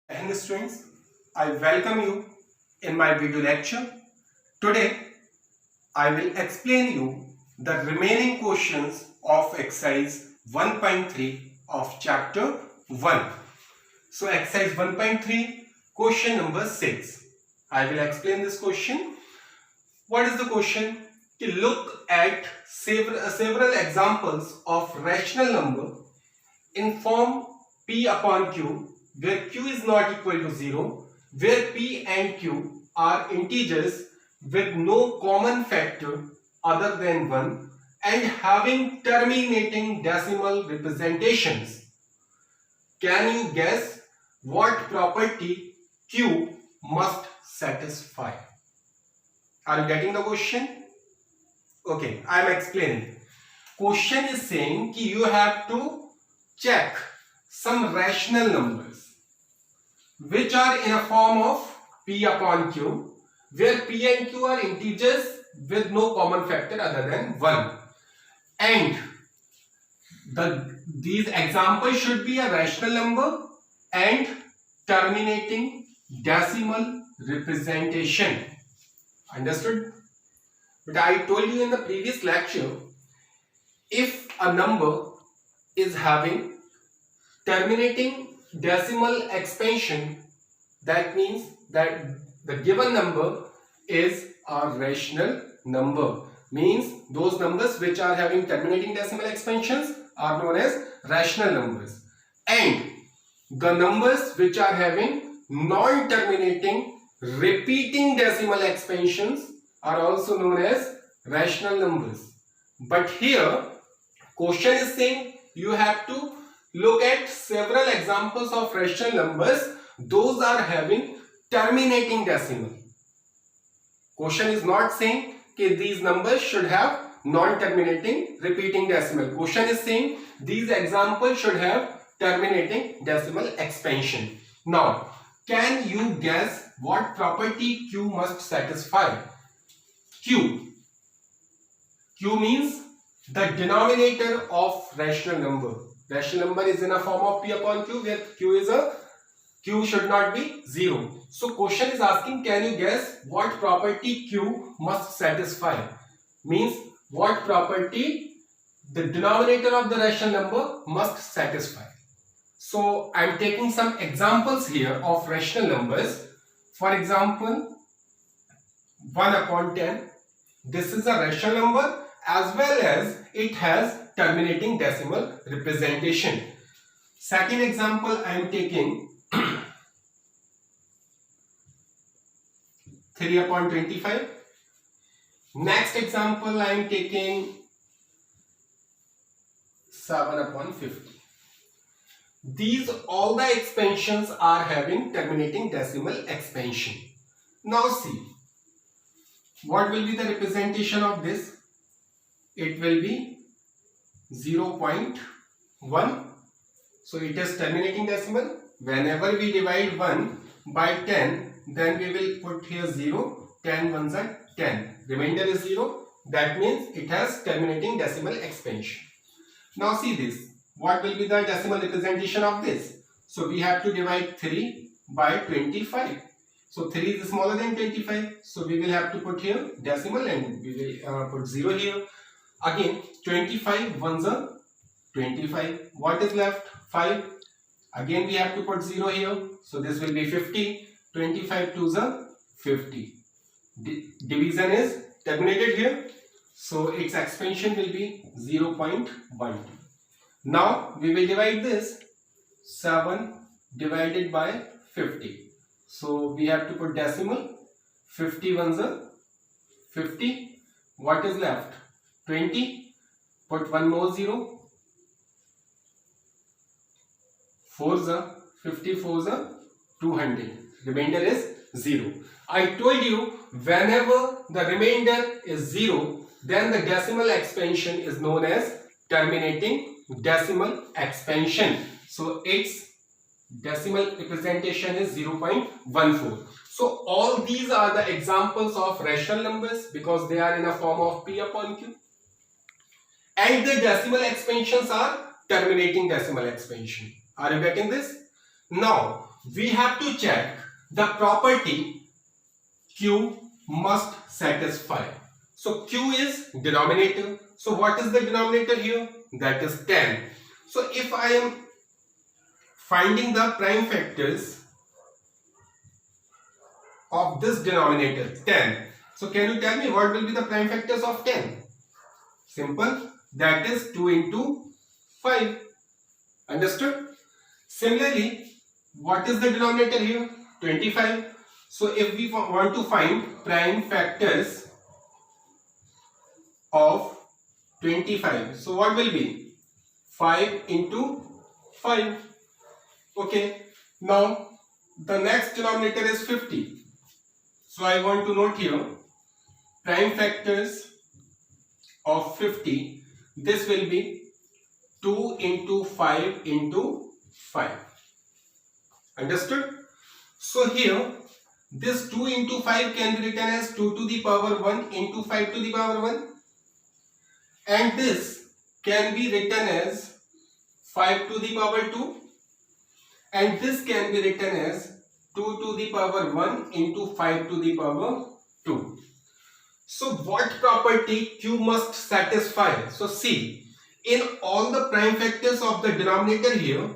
Hello students, I welcome you in my video lecture. Today I will explain you the remaining questions of exercise 1.3 of chapter 1. So exercise 1.3 question number 6. I will explain this question. What is the question? Look at several examples of rational number in form P upon Q where Q is not equal to 0, where P and Q are integers with no common factor other than 1 and having terminating decimal representations. Can you guess what property Q must satisfy? Are you getting the question? Okay, I am explaining. Question is saying that you have to check some rational numbers which are in a form of P upon Q, where P and Q are integers with no common factor other than 1. And these examples should be a rational number and terminating decimal representation. Understood? But I told you in the previous lecture, if a number is having terminating decimal expansion, that means that the given number is a rational number. Means those numbers which are having terminating decimal expansions are known as rational numbers, and the numbers which are having non-terminating repeating decimal expansions are also known as rational numbers. But here question is saying you have to look at several examples of rational numbers. Those are having terminating decimal. Question is not saying that these numbers should have non-terminating repeating decimal. Question is saying these examples should have terminating decimal expansion. Now, can you guess what property Q must satisfy? Q means the denominator of rational number. Rational number is in a form of P upon Q, where Q should not be 0. So question is asking, can you guess what property Q must satisfy? Means what property the denominator of the rational number must satisfy. So I am taking some examples here of rational numbers. For example, 1 upon 10. This is a rational number as well as it has terminating decimal representation. Second example I am taking 3 upon 25. Next example I am taking 7 upon 50. These all the expansions are having terminating decimal expansion. Now see, what will be the representation of this? It will be 0.1. So it is terminating decimal. Whenever we divide 1 by 10, then we will put here 0. 10 ones are 10. Remainder is 0. That means it has terminating decimal expansion. Now see this. What will be the decimal representation of this? So we have to divide 3 by 25. So 3 is smaller than 25. So we will have to put here decimal and we will put 0 here. Again 25 ones are 25. What is left? 5. Again we have to put 0 here. So this will be 50. 25 twos are 50. Division is terminated here. So its expansion will be 0.12. Now we will divide this 7 divided by 50. So we have to put decimal. 50 ones are 50. What is left? 20. Put one more 0. 4s are 54s are 200. Remainder is 0. I told you whenever the remainder is 0, then the decimal expansion is known as terminating decimal expansion. So its decimal representation is 0.14. So all these are the examples of rational numbers because they are in a form of P upon Q. And the decimal expansions are terminating decimal expansion. Are you getting this? Now, we have to check the property Q must satisfy. So Q is denominator. So what is the denominator here? That is 10. So if I am finding the prime factors of this denominator 10, so can you tell me what will be the prime factors of 10? Simple, that is 2 into 5. Understood? Similarly, what is the denominator here? 25. So if we want to find prime factors of 25, so what will be? 5 into 5. Okay. Now the next denominator is 50. So I want to note here prime factors of 50. This will be 2 into 5 into 5. Understood? So here this 2 into 5 can be written as 2 to the power 1 into 5 to the power 1, and this can be written as 5 to the power 2, and this can be written as 2 to the power 1 into 5 to the power 2. So what property Q must satisfy? So see, in all the prime factors of the denominator here,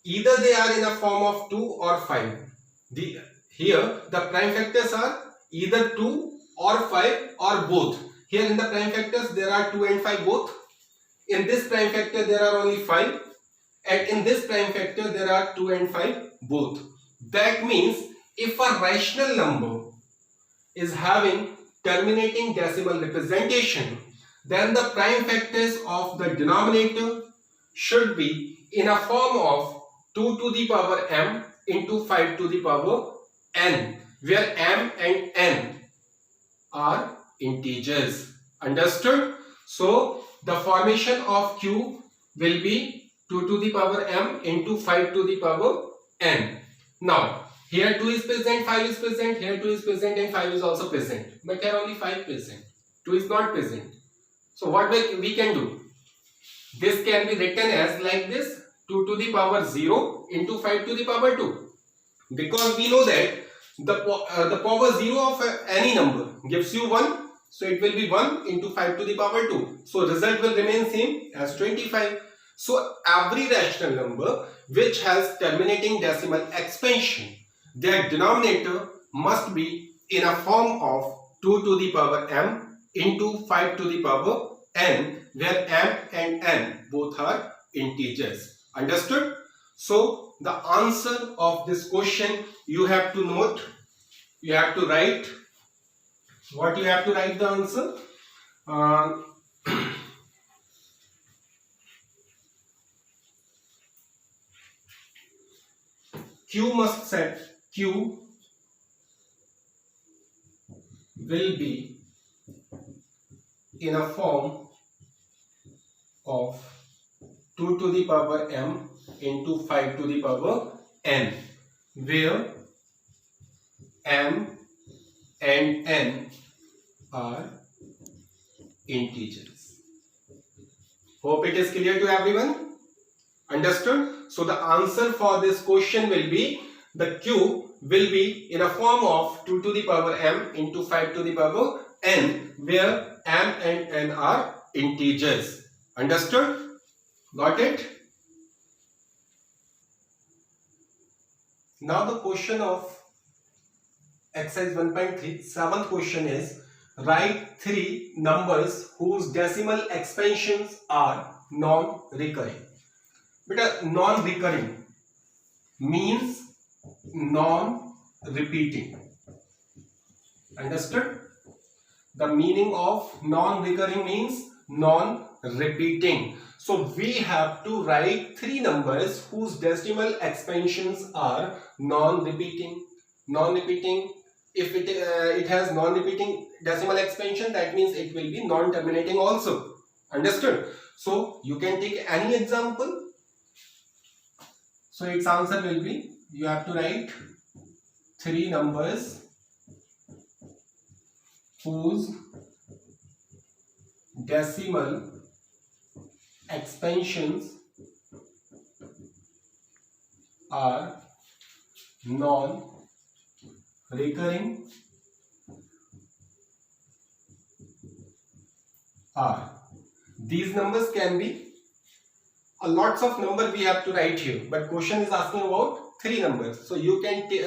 either they are in a form of 2 or 5. Here the prime factors are either 2 or 5 or both. Here in the prime factors there are 2 and 5 both. In this prime factor there are only 5, and in this prime factor there are 2 and 5 both. That means if a rational number is having terminating decimal representation, then the prime factors of the denominator should be in a form of 2 to the power m into 5 to the power n, where m and n are integers. Understood? So the formation of Q will be 2 to the power m into 5 to the power n. Now here 2 is present, 5 is present, here 2 is present and 5 is also present, but here only 5 present, 2 is not present. So what we can do? This can be written as like this, 2 to the power 0 into 5 to the power 2, because we know that the power 0 of any number gives you 1, so it will be 1 into 5 to the power 2. So result will remain same as 25. So every rational number which has terminating decimal expansion, their denominator must be in a form of 2 to the power m into 5 to the power n, where m and n both are integers. Understood? So the answer of this question you have to note, you have to write. What you have to write the answer? Q must set, Q will be in a form of 2 to the power m into 5 to the power n, where m and n are integers. Hope it is clear to everyone. Understood? So the answer for this question will be, the Q will be in a form of 2 to the power m into 5 to the power n, where m and n are integers. Understood? Got it? Now the question of exercise 1.3, seventh question is, write 3 numbers whose decimal expansions are non-recurring. But non-recurring means non-repeating. Understood? The meaning of non-recurring means non-repeating. So we have to write 3 numbers whose decimal expansions are non-repeating. Non-repeating, if it has non-repeating decimal expansion, that means it will be non-terminating also. Understood? So you can take any example. So its answer will be, you have to write 3 numbers whose decimal expansions are non-recurring are. These numbers can be lots of number we have to write here, but question is asking about 3 numbers. So you can give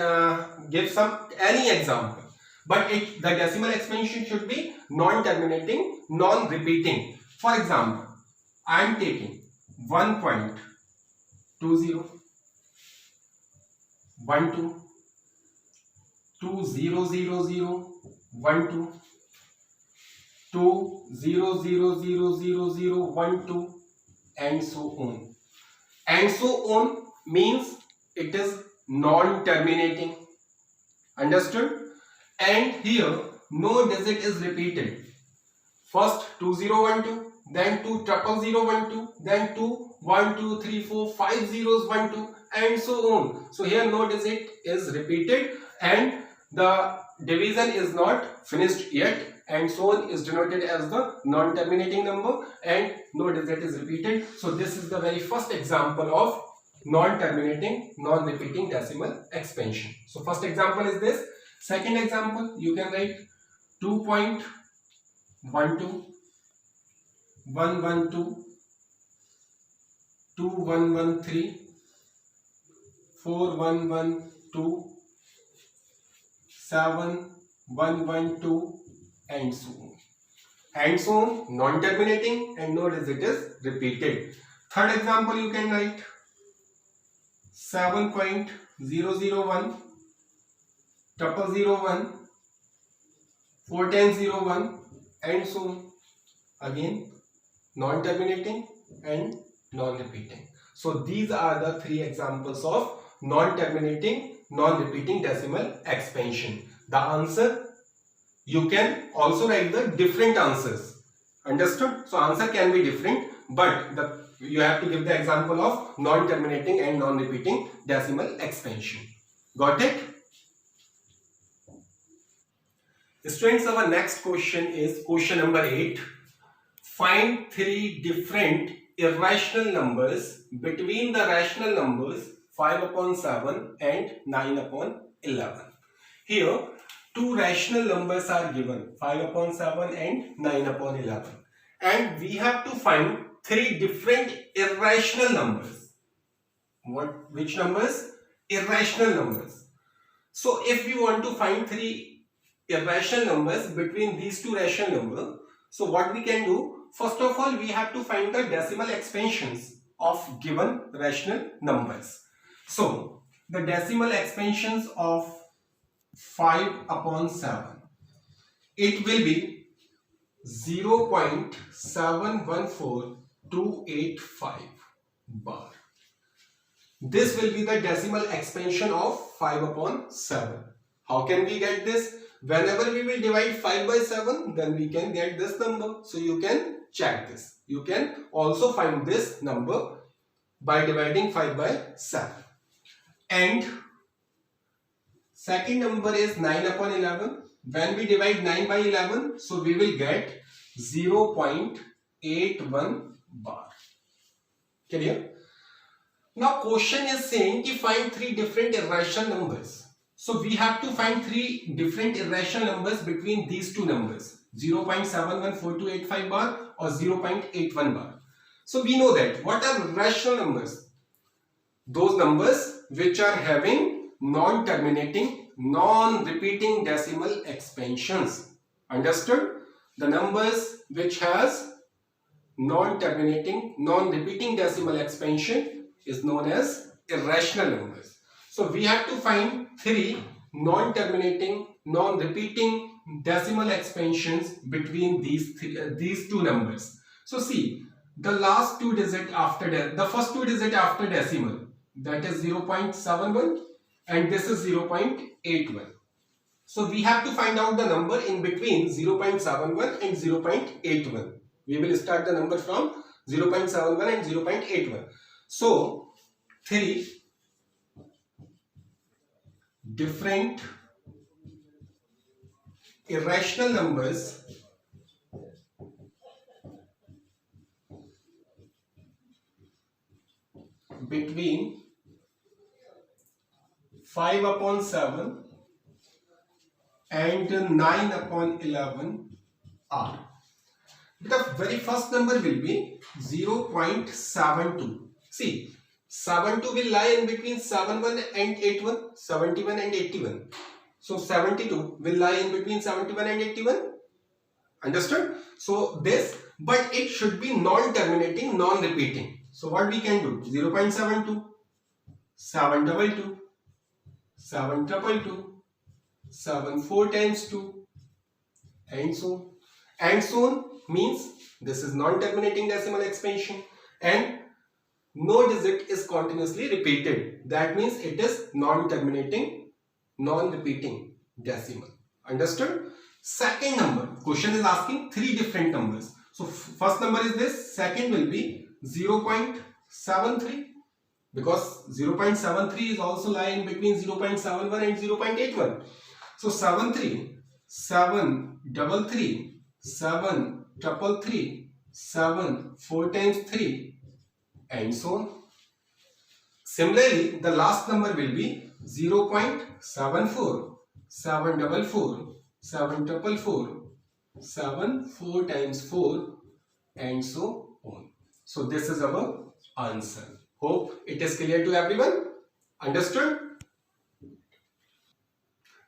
any example, but the decimal expansion should be non-terminating, non-repeating. For example, I am taking 1.20, 12, 2000, 12, 20000012, and so on. And so on means it is non-terminating. Understood? And here no digit is repeated. First 2012, then 200012, then 2 1 2 3 4 5 zeros 1 2, and so on. So here no digit is repeated and the division is not finished yet, and so on is denoted as the non-terminating number and no digit is repeated. So this is the very first example of non-terminating, non-repeating decimal expansion. So first example is this. Second example, you can write 2.12, 112, 2113, 4112, 7112, and so on. And so on, non-terminating and no digit is repeated. Third example, you can write 7.001, 001, 41001, and so on. Again, non-terminating and non-repeating. So these are the 3 examples of non-terminating, non-repeating decimal expansion. The answer, you can also write the different answers. Understood? So answer can be different, but you have to give the example of non-terminating and non-repeating decimal expansion. Got it? Students, our next question is question number 8. Find 3 different irrational numbers between the rational numbers 5/7 and 9/11. Here, 2 rational numbers are given, 5/7 and 9/11. And we have to find 3 different irrational numbers. Which numbers? Irrational numbers. So if we want to find 3 irrational numbers between these 2 rational numbers, so what we can do? First of all, we have to find the decimal expansions of given rational numbers. So the decimal expansions of 5/7, it will be 0.714285 bar. This will be the decimal expansion of 5/7. How can we get this? Whenever we will divide 5 by 7, then we can get this number. So you can check this. You can also find this number by dividing 5 by 7. And second number is 9/11. When we divide 9 by 11, so we will get 0.81 bar. Clear? Now question is saying to find 3 different irrational numbers. So we have to find 3 different irrational numbers between these 2 numbers, 0.714285 bar or 0.81 bar. So we know that what are rational numbers? Those numbers which are having non-terminating, non-repeating decimal expansions. Understood? The numbers which has non-terminating, non-repeating decimal expansion is known as irrational numbers. So we have to find 3 non-terminating, non-repeating decimal expansions between these 2 numbers. So see, the last 2 digit after the first 2 digit after decimal, that is 0.71 and this is 0.81. So we have to find out the number in between 0.71 and 0.81. We will start the number from 0.71 and 0.81. So 3 different irrational numbers between 5 upon 7 and 9 upon 11 are. The very first number will be 0.72. See, 72 will lie in between 71 and 81, 71 and 81. So 72 will lie in between 71 and 81. Understood? So this, but it should be non-terminating, non-repeating. So what we can do? 0.72, 722, 722, 7 4 times 2, and so on. And so on means this is non-terminating decimal expansion and no digit is continuously repeated. That means it is non-terminating, non-repeating decimal. Understood? Second number, question is asking three different numbers. So first number is this, second will be 0.73 because 0.73 is also lying between 0.71 and 0.81. So 73, 733, 733, 7 4 times 3, and so on. Similarly, the last number will be 0.74, 744, 744, 7 4 times 4, and so on. So this is our answer. Hope it is clear to everyone. Understood?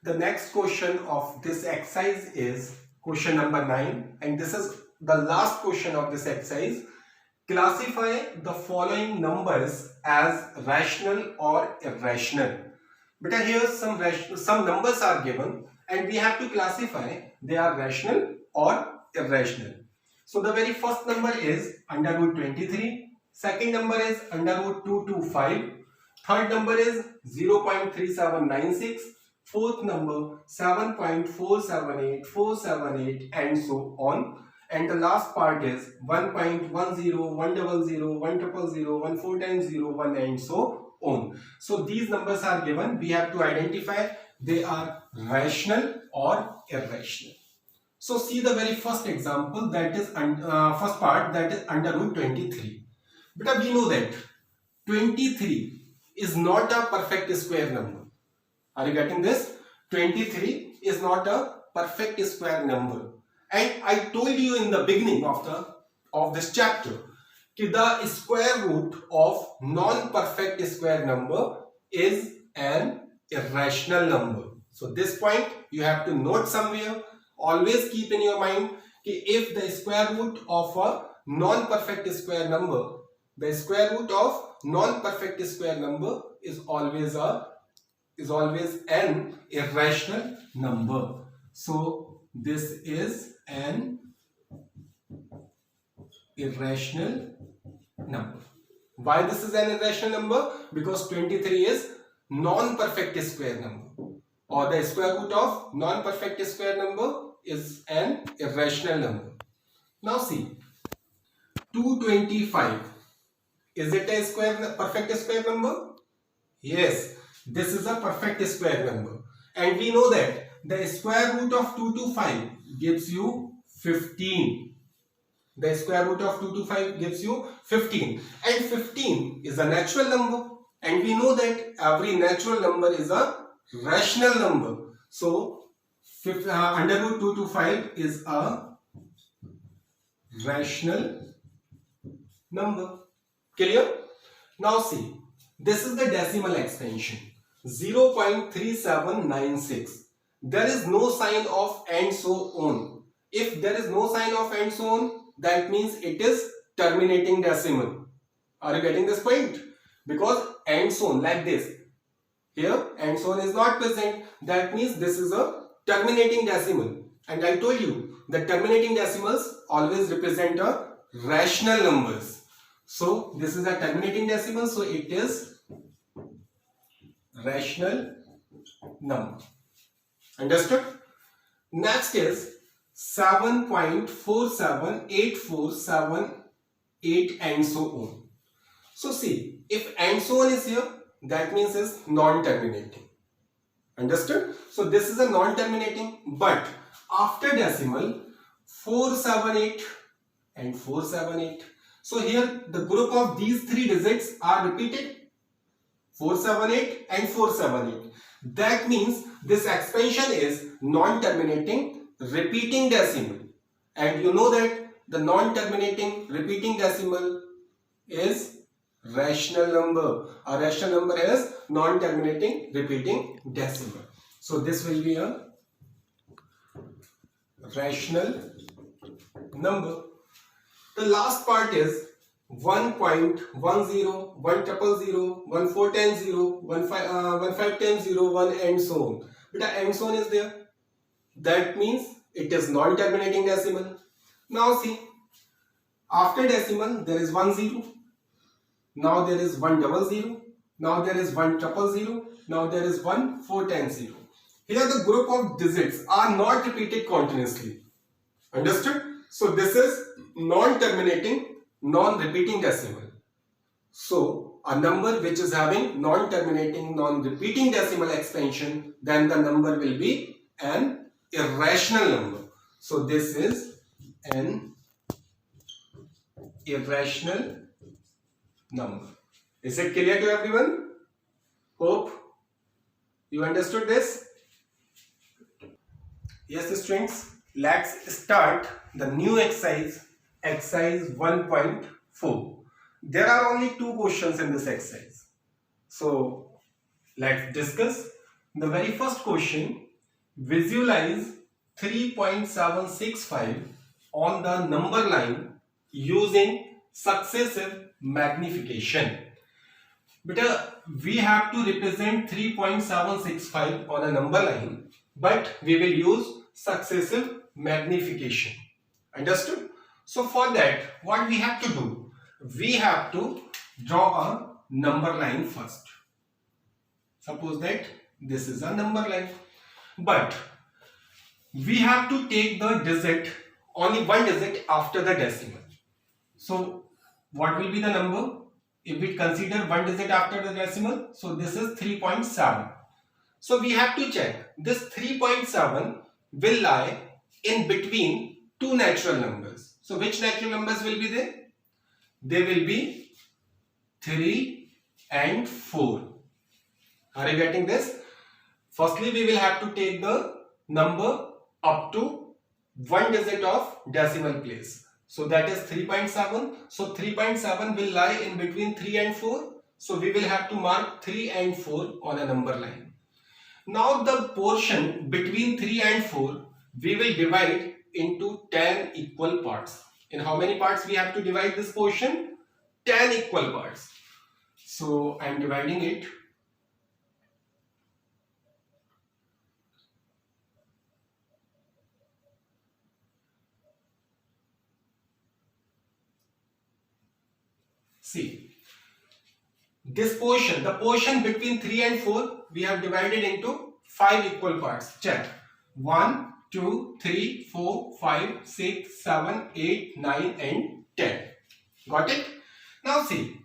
The next question of this exercise is question number 9, and this is the last question of this exercise. Classify the following numbers as rational or irrational. But here some numbers are given and we have to classify they are rational or irrational. So the very first number is under root 23, second number is under root 225, third number is 0.3796, fourth number 7.478478, and so on. And the last part is 1.10, 100, 100, 100, 4 times 0, 1, and so on. So these numbers are given. We have to identify they are rational or irrational. So see the very first example, that is first part, that is under root 23. But we know that 23 is not a perfect square number. Are you getting this? 23 is not a perfect square number. And I told you in the beginning of this chapter that the square root of non-perfect square number is an irrational number. So this point you have to note somewhere. Always keep in your mind that if the square root of a non-perfect square number, the square root of non-perfect square number is always an irrational number. So this is an irrational number. Why this is an irrational number? Because 23 is non-perfect square number, or the square root of non-perfect square number is an irrational number. Now see, 225, is it a perfect square number? Yes, this is a perfect square number, and we know that the square root of 225 gives you 15. The square root of 225 gives you 15, and 15 is a natural number, and we know that every natural number is a rational number. So under root 225 is a rational number. Clear? Now see, this is the decimal extension 0.3796. There is no sign of and so on. If there is no sign of and so on, that means it is terminating decimal. Are you getting this point? Because and so on, like this, here and so on is not present. That means this is a terminating decimal. And I told you that terminating decimals always represent a rational numbers. So this is a terminating decimal, so it is rational number. Understood? Next is 7.478478 and so on. So see, if and so on is here, that means it's non-terminating. Understood? So this is a non-terminating, but after decimal 478 and 478. So here the group of these three digits are repeated. 478 and 478. That means this expansion is non-terminating repeating decimal. And you know that the non-terminating repeating decimal is rational number. A rational number is non-terminating repeating decimal. So this will be a rational number. The last part is 1.10, 100, 1410, 1510, 1 and so on. But and so on is there. That means it is non-terminating decimal. Now see, after decimal there is 10. Now there is 100. Now there is 100. Now there is 1410. Here the group of digits are not repeated continuously. Understood? So this is non-terminating, non-repeating decimal. So a number which is having non-terminating, non-repeating decimal expansion, then the number will be an irrational number. So this is an irrational number. Is it clear to everyone? Hope you understood this. Yes, students, let's start the new exercise 1.4. There are only 2 questions in this exercise. So let's discuss. The very first question, visualize 3.765 on the number line using successive magnification. But we have to represent 3.765 on a number line, but we will use successive magnification. Understood? So for that, what we have to do? We have to draw a number line first. Suppose that this is a number line, but we have to take the digit, only one digit after the decimal. So what will be the number if we consider one digit after the decimal? So this is 3.7. So we have to check this 3.7 will lie in between 2 natural numbers. So which natural numbers will be there? They will be 3 and 4. Are you getting this? Firstly, we will have to take the number up to one digit of decimal place. So that is 3.7. So 3.7 will lie in between 3 and 4. So we will have to mark 3 and 4 on a number line. Now the portion between 3 and 4 we will divide into 10 equal parts. In how many parts we have to divide this portion? 10 equal parts. So I am dividing it. See, this portion, the portion between 3 and 4, we have divided into 5 equal parts. Check. 1, 2, 3, 4, 5, 6, 7, 8, 9 and 10. Got it? Now see,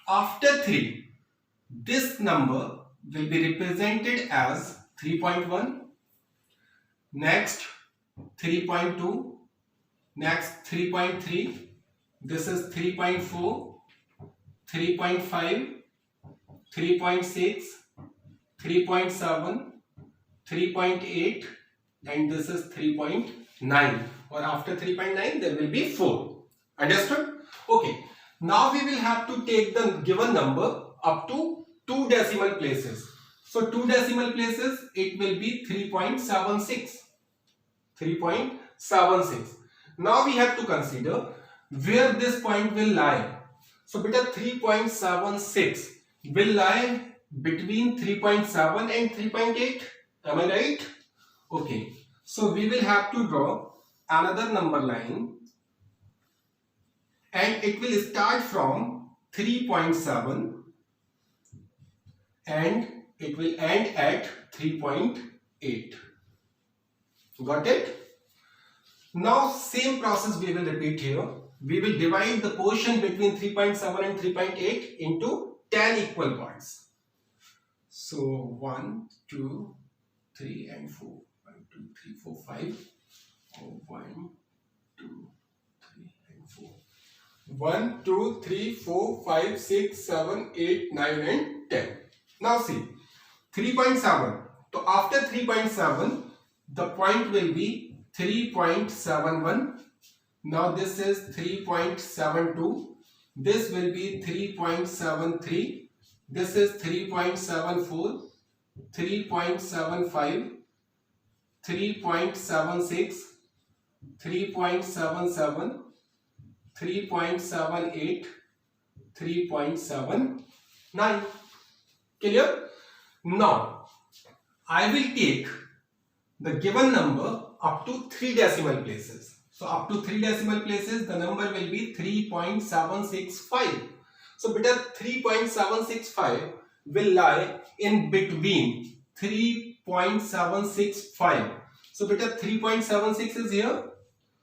after 3, this number will be represented as 3.1, next 3.2, next 3.3, this is 3.4, 3.5, 3.6, 3.7, 3.8 and this is 3.9, or after 3.9 there will be 4. Understood? Okay. Now we will have to take the given number up to 2 decimal places. So 2 decimal places, it will be 3.76. 3.76. Now we have to consider where this point will lie. So beta 3.76 will lie between 3.7 and 3.8. Am I right? Okay. So we will have to draw another number line and it will start from 3.7 and it will end at 3.8. Got it? Now same process we will repeat here. We will divide the portion between 3.7 and 3.8 into 10 equal parts. So 1, 2, 3 and 4. 1, 2, 3, 4, 5. 1, 2, 3 and 4. 1, 2, 3, 4, 5, 6, 7, 8, 9 and 10. Now see 3.7. So after 3.7 the point will be 3.71. Now this is 3.72. This will be 3.73. This is 3.74, 3.75, 3.76, 3.77, 3.78, 3.79. Clear? Now I will take the given number up to 3 decimal places. So up to 3 decimal places the number will be 3.765. So beta 3.765 will lie in between 3.765. So beta 3.76 is here.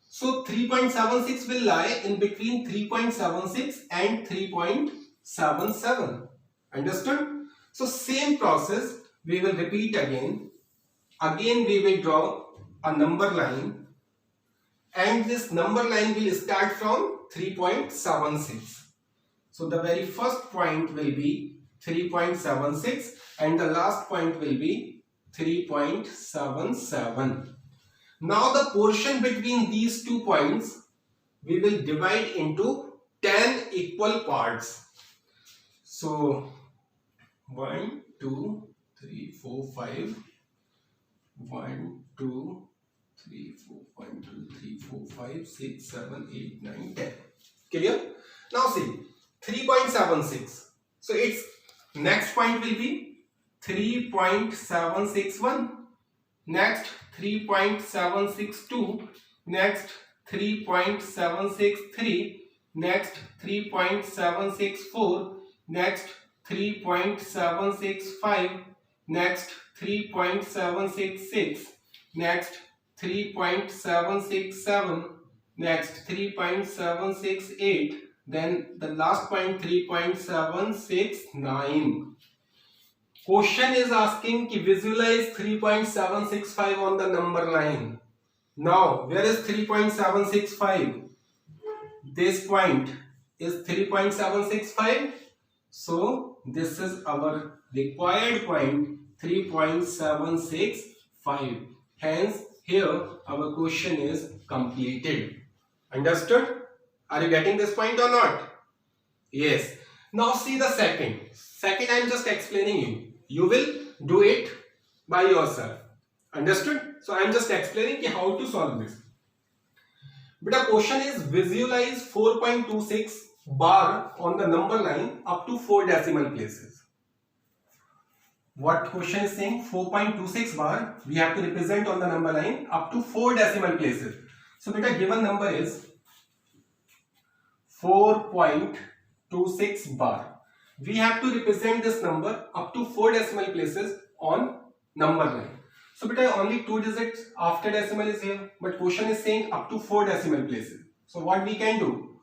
So 3.76 will lie in between 3.76 and 3.77. Understood? So same process we will repeat again. Again we will draw a number line, and this number line will start from 3.76. So the very first point will be 3.76 and the last point will be 3.77. Now the portion between these 2 points we will divide into 10 equal parts. So 1, 2, 3, 4, 5. 1, 2, 3, 4, 1, 2, 3, 4, 5, 6, 7, 8, 9, 10. Clear? Now see 3.76. So its next point will be 3.761. Next 3.762. Next 3.763. Next 3.764. Next 3.765. Next 3.766. Next 3.767. Next 3.768. Then the last point 3.769. Question is asking to visualize 3.765 on the number line. Now where is 3.765? This point is 3.765. So this is our required point, 3.765. Hence here our question is completed. Understood? Are you getting this point or not? Yes. Now see the second. Second I am just explaining you. You will do it by yourself. Understood? So I am just explaining how to solve this. But the question is visualize 4.26 bar on the number line up to 4 decimal places. What question is saying? 4.26 bar we have to represent on the number line up to 4 decimal places. So beta given number is 4.26 bar. We have to represent this number up to 4 decimal places on number line. So beta only 2 digits after decimal is here, but question is saying up to 4 decimal places. So what we can do?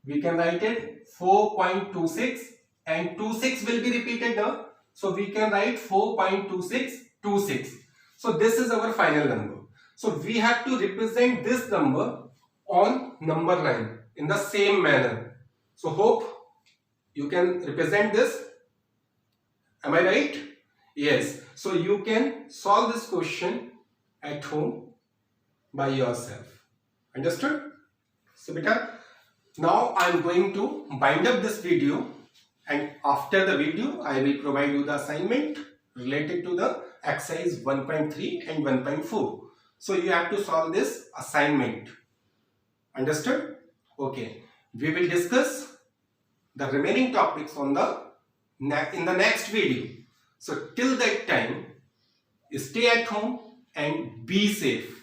We can write it 4.26 and 26 will be repeated now. So we can write 4.2626. So this is our final number. So we have to represent this number on number line in the same manner. So hope you can represent this. Am I right? Yes. So you can solve this question at home by yourself. Understood? So beta, now I am going to bind up this video, and after the video I will provide you the assignment related to the exercise 1.3 and 1.4. So you have to solve this assignment. Understood? Okay. We will discuss the remaining topics on in the next video. So till that time, stay at home and be safe.